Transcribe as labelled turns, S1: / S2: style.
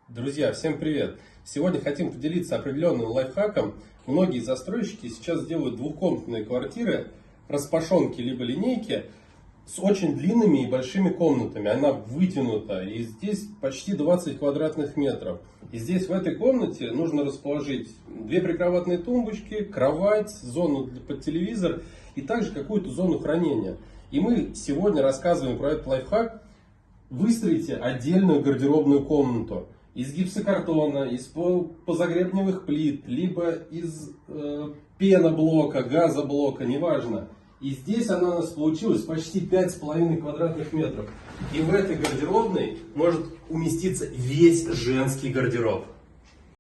S1: Друзья, всем привет! Сегодня хотим поделиться определенным лайфхаком. Многие застройщики сейчас делают двухкомнатные квартиры, распашонки либо линейки с очень длинными и большими комнатами. Она вытянута, и здесь почти 20 квадратных метров. И здесь в этой комнате нужно расположить две прикроватные тумбочки, кровать, зону под телевизор и также какую-то зону хранения. И мы сегодня рассказываем про этот лайфхак. Выстроите отдельную гардеробную комнату из гипсокартона, из позагребневых плит, либо из пеноблока, газоблока, неважно. И здесь она у нас получилась почти 5,5 квадратных метров. И в этой гардеробной может уместиться весь женский гардероб.